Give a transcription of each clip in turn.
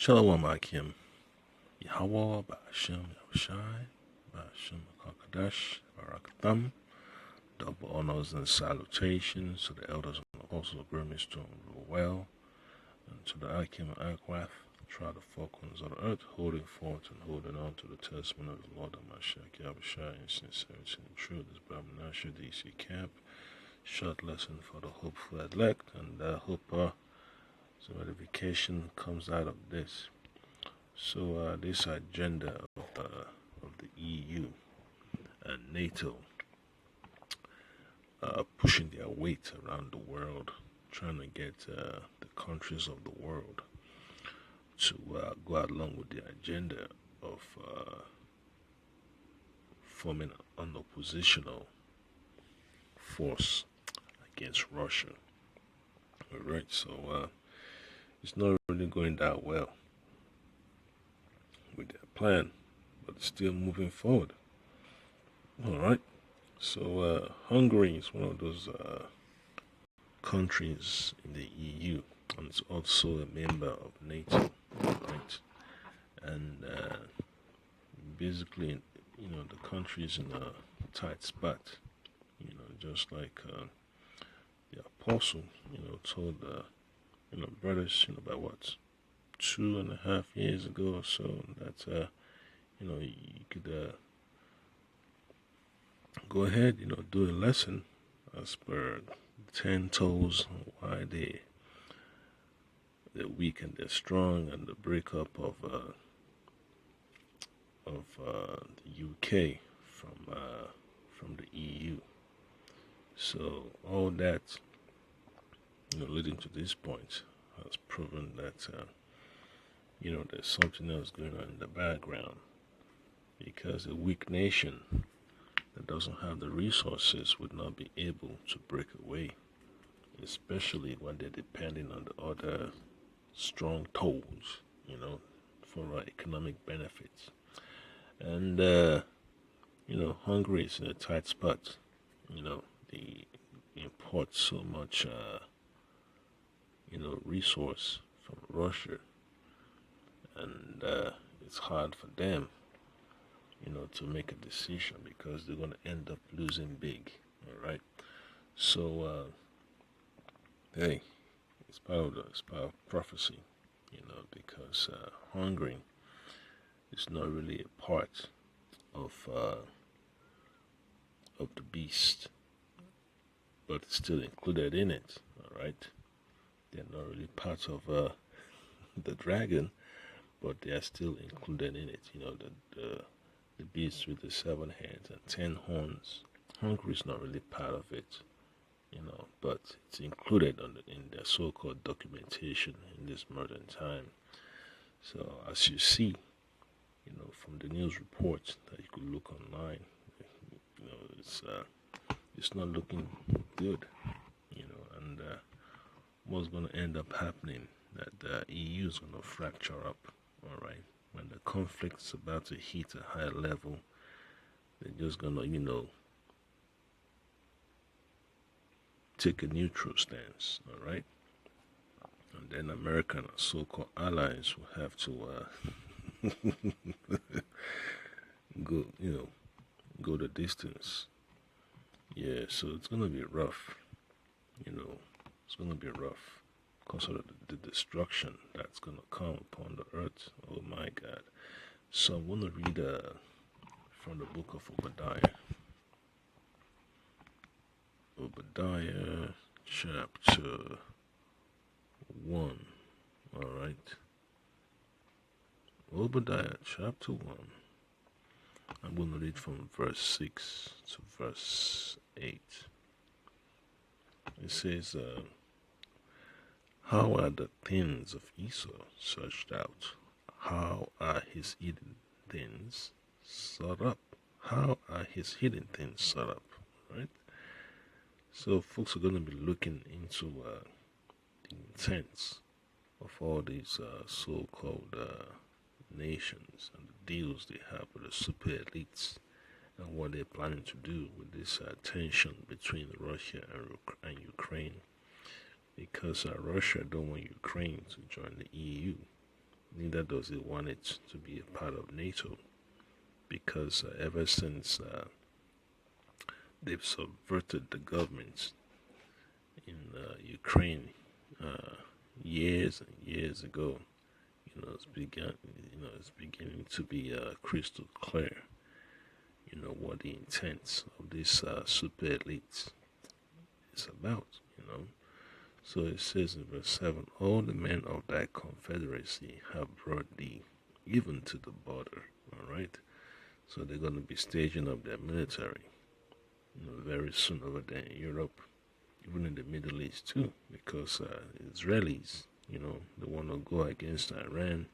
Shalom Akim, Yahweh, Ba'ashem, Yahushai, Ba'ashem, Kakadash, Barakatham, double honors and salutations to the elders and apostles of Burmese doing real well, and to the Akim and Akwath, try the four corners of the earth, holding forth and holding on to the testimony of the Lord Amashak Yahushai in sincerity and truth. This Brahmanasha DC camp, short lesson for the hopeful elect, and I hope some edification comes out of this. So this agenda of the EU and NATO pushing their weight around the world, trying to get the countries of the world to go along with the agenda of forming an oppositional force against Russia. Alright, so it's not really going that well with their plan, but still moving forward. Alright, so Hungary is one of those countries in the EU, and it's also a member of NATO, right? And basically, the country is in a tight spot, just like the apostle, told brothers, about what, 2.5 years ago or so, that you could go ahead, do a lesson as per 10 toes, why they're weak and they're strong, and the breakup of the UK from the EU. So all that, leading to this point, has proven that there's something else going on in the background, because a weak nation that doesn't have the resources would not be able to break away, especially when they're depending on the other strong toes, for economic benefits. And Hungary is in a tight spot. They import so much resource from Russia, and it's hard for them to make a decision, because they're going to end up losing big. All right, so hey, it's part of prophecy, because Hungary is not really a part of the beast, but it's still included in it. All right, they're not really part of the dragon, but they are still included in it. The beast with the 7 heads and 10 horns. Hungary is not really part of it, but it's included in their so-called documentation in this modern time. So as you see, from the news reports that you could look online, it's not looking good, and what's going to end up happening, that the EU is going to fracture up. All right, when the conflict's about to hit a higher level, they're just going to take a neutral stance. All right, and then American and so-called allies will have to go the distance. Yeah, so it's gonna be rough. It's gonna be rough because of the destruction that's gonna come upon the earth. Oh my God! So I'm gonna read from the book of Obadiah. Obadiah chapter 1. All right. Obadiah chapter 1. I'm going to read from verse 6 to verse 8. It says, how are the things of Esau searched out? How are his hidden things sought up? How are his hidden things sought up? Right? So folks are going to be looking into the intents of all these so-called nations and the deals they have with the super elites, and what they're planning to do with this tension between Russia and Ukraine, because Russia don't want Ukraine to join the EU, neither does it want it to be a part of NATO, because ever since they've subverted the government in Ukraine years and years ago, it's beginning to be crystal clear, what the intent of this super elite is about, So it says in verse 7, all the men of that confederacy have brought thee even to the border, all right? So they're going to be staging up their military, very soon over there in Europe, even in the Middle East too, because Israelis, they want to go against Iran,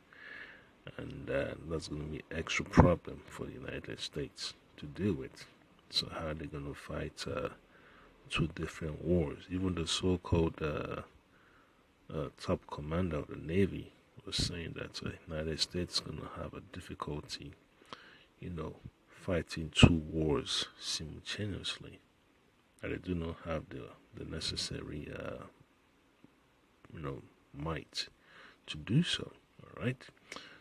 and that's going to be an extra problem for the United States to deal with. So how are they going to fight two different wars? Even the so-called top commander of the Navy was saying that the United States is going to have a difficulty, fighting two wars simultaneously. And they do not have the necessary, might to do so. All right.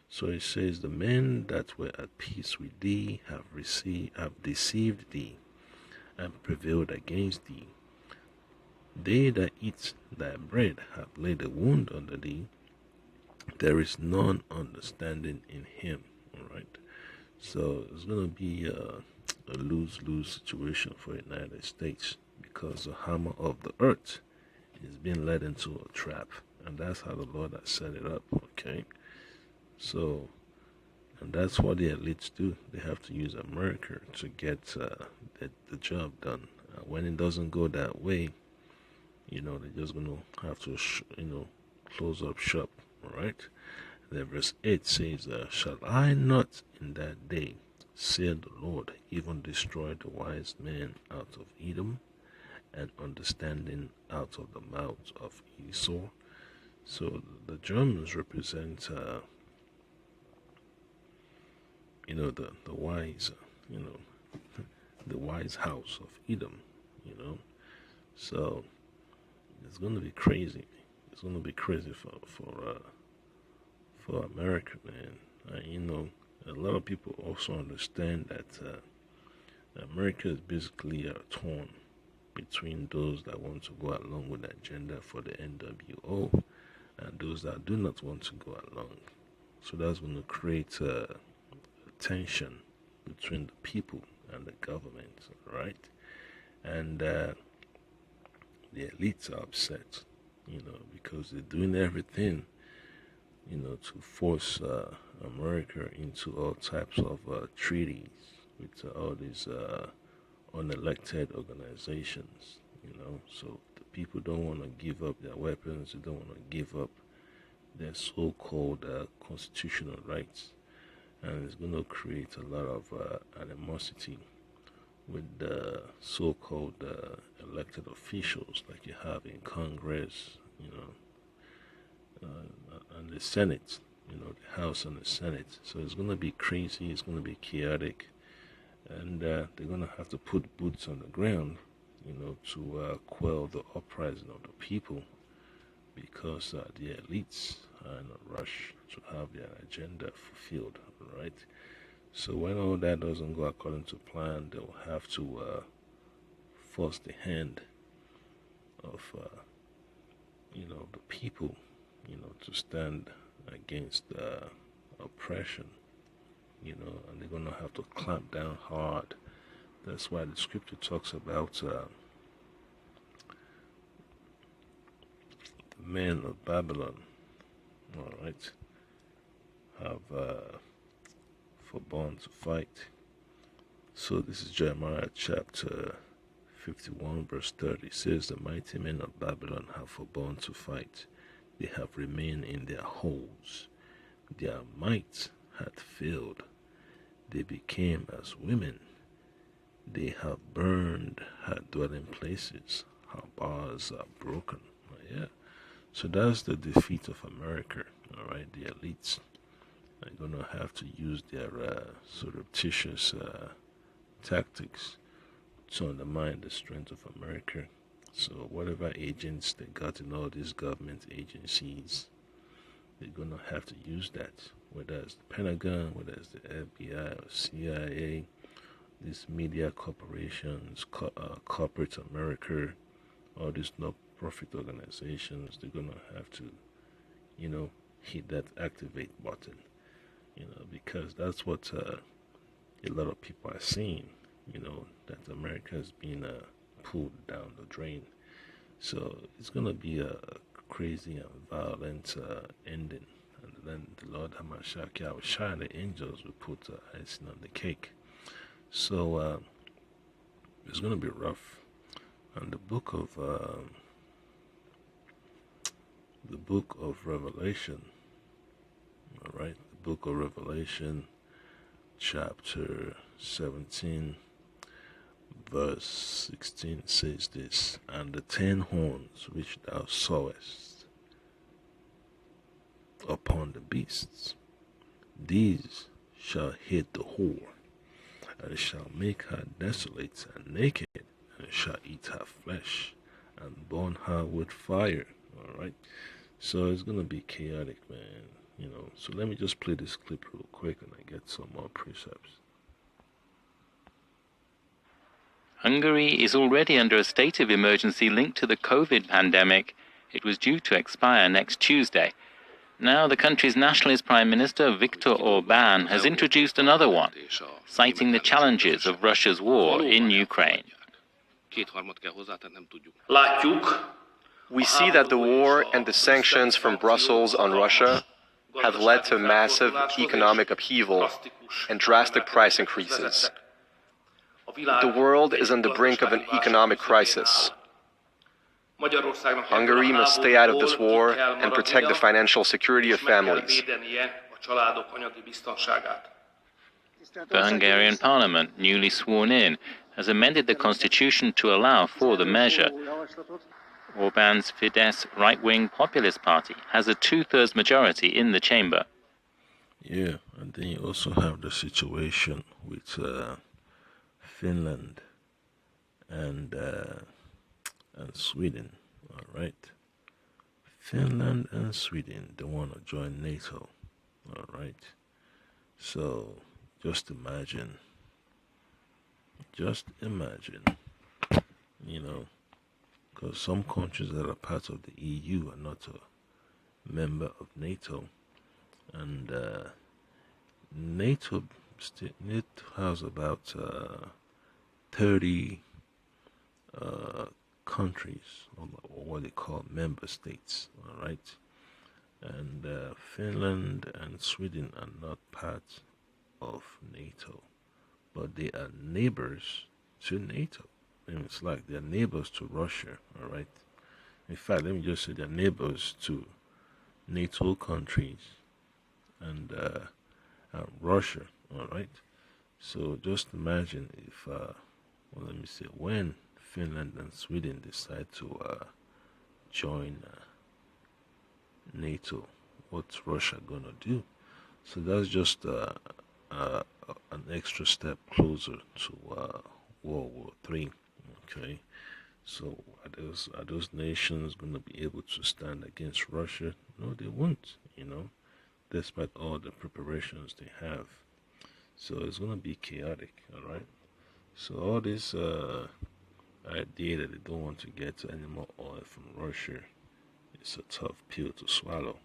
So it says, the men that were at peace with thee have deceived thee and prevailed against thee. They that eat thy bread have laid a wound under thee. There is none understanding in him. All right. So it's going to be a lose-lose situation for the United States, because the hammer of the earth is being led into a trap, and that's how the Lord has set it up. Okay. So, and that's what the elites do. They have to use America to get the job done. When it doesn't go that way, they're just going to have to, close up shop. All right. Then verse 8 says, shall I not in that day, said the Lord, even destroy the wise men out of Edom, and understanding out of the mouth of Esau? So the Germans represent the wise, the wise house of Edom, So it's going to be crazy. It's going to be crazy for America, man. A lot of people also understand that America is basically torn between those that want to go along with the agenda for the NWO and those that do not want to go along. So that's going to create tension between the people and the government, right? And the elites are upset, because they're doing everything, to force America into all types of treaties with all these unelected organizations, So the people don't want to give up their weapons, they don't want to give up their so-called constitutional rights. And it's going to create a lot of animosity with the so-called elected officials like you have in Congress, and the Senate, the House and the Senate. So it's going to be crazy, it's going to be chaotic, and they're going to have to put boots on the ground, to quell the uprising of the people, because the elites are in a rush to have their agenda fulfilled, right? So when all that doesn't go according to plan, they'll have to force the hand of, the people, to stand against oppression, and they're going to have to clamp down hard. That's why the scripture talks about the men of Babylon, all right, have forborne to fight. So this is Jeremiah chapter 51 verse 30. It says, the mighty men of Babylon have forborne to fight. They have remained in their holes. Their might hath failed. They became as women. They have burned her dwelling places. Her bars are broken. Yeah. So that's the defeat of America. All right. The elites are going to have to use their surreptitious tactics to undermine the strength of America. So whatever agents they got in all these government agencies, they're going to have to use that, whether it's the Pentagon, whether it's the FBI or CIA, these media corporations, corporate America, all these non-profit organizations, they're going to have to, hit that activate button, because that's what a lot of people are saying, that America has been pulled down the drain. So it's going to be a crazy and violent ending. And then the Lord Hamashaki, our shining angels, will put icing on the cake. So it's going to be rough. And the book of Revelation, all right, the book of Revelation, chapter 17, verse 16 says this: "And the 10 horns which thou sawest upon the beasts, these shall hit the whore, and shall make her desolate and naked, and shall eat her flesh, and burn her with fire." All right, so it's gonna be chaotic, man. So let me just play this clip real quick, and I get some more precepts. Hungary is already under a state of emergency linked to the COVID pandemic. It was due to expire next Tuesday. Now the country's nationalist Prime Minister Viktor Orbán has introduced another one, citing the challenges of Russia's war in Ukraine. We see that the war and the sanctions from Brussels on Russia have led to massive economic upheaval and drastic price increases. The world is on the brink of an economic crisis. Hungary must stay out of this war and protect the financial security of families. The Hungarian parliament, newly sworn in, has amended the constitution to allow for the measure. Orbán's Fidesz right-wing populist party has a 2/3 majority in the chamber. Yeah, and then you also have the situation with Finland and Sweden. All right, Finland and Sweden, they want to join NATO. All right, so just imagine, because some countries that are part of the EU are not a member of NATO, and NATO has about 30 countries, or what they call member states, all right? And Finland and Sweden are not part of NATO, but they are neighbors to NATO. It's like they're neighbors to Russia, all right? In fact, let me just say they're neighbors to NATO countries and Russia, all right? So just imagine if, when Finland and Sweden decide to join NATO, what's Russia gonna do? So that's just an extra step closer to World War III. Okay, so are those nations gonna be able to stand against Russia? No, they won't. Despite all the preparations they have. So it's gonna be chaotic. All right. So all this idea that they don't want to get any more oil from Russia, it's a tough pill to swallow.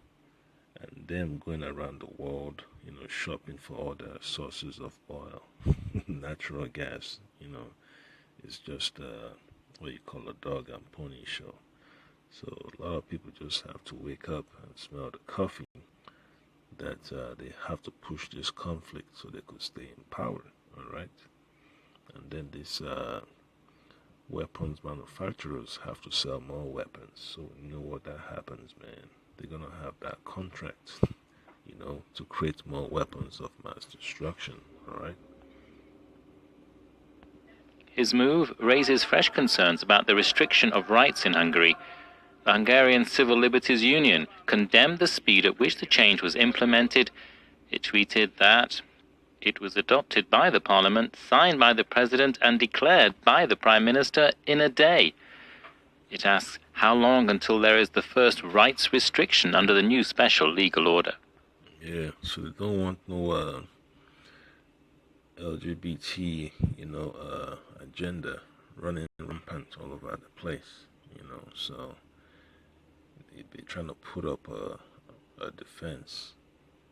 And them going around the world, shopping for all the sources of oil, natural gas, it's just what you call a dog and pony show. So a lot of people just have to wake up and smell the coffee that they have to push this conflict so they could stay in power, all right? And then these weapons manufacturers have to sell more weapons. So you know what that happens, man. They're going to have that contract, to create more weapons of mass destruction, all right? His move raises fresh concerns about the restriction of rights in Hungary. The Hungarian Civil Liberties Union condemned the speed at which the change was implemented. It tweeted that it was adopted by the parliament, signed by the president, and declared by the prime minister in a day. It asks how long until there is the first rights restriction under the new special legal order. Yeah, so they don't want no LGBT, agenda running rampant all over the place, so they're trying to put up a defense,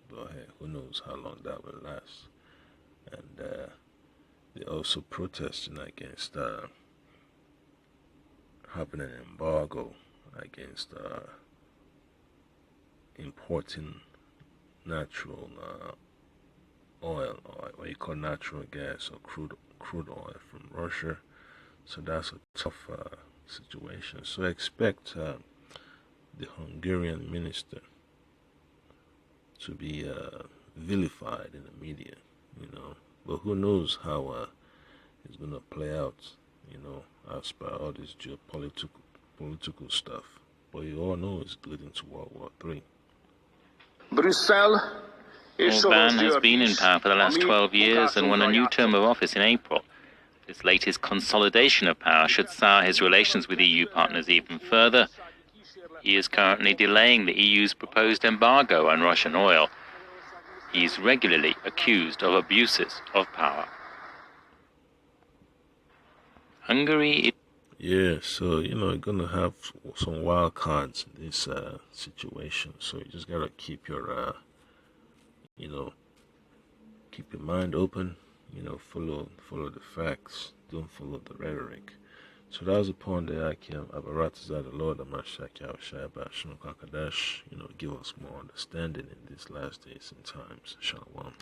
but hey, who knows how long that will last. And they're also protesting against having an embargo against importing natural oil, or what you call natural gas or crude oil from Russia. So that's a tough situation. So expect the Hungarian minister to be vilified in the media, But who knows how it's gonna play out, as per all this political stuff. But you all know it's leading to World War III. Orbán has been in power for the last 12 years and won a new term of office in April. This latest consolidation of power should sour his relations with EU partners even further. He is currently delaying the EU's proposed embargo on Russian oil. He is regularly accused of abuses of power. Hungary. Yeah, so you're gonna have some wild cards in this situation. So you just gotta keep your keep your mind open. Follow the facts. Don't follow the rhetoric. So that was upon the Akim Abaratazar, the Lord Amashaki Shaiba Kakadash, give us more understanding in these last days and times. Shalom.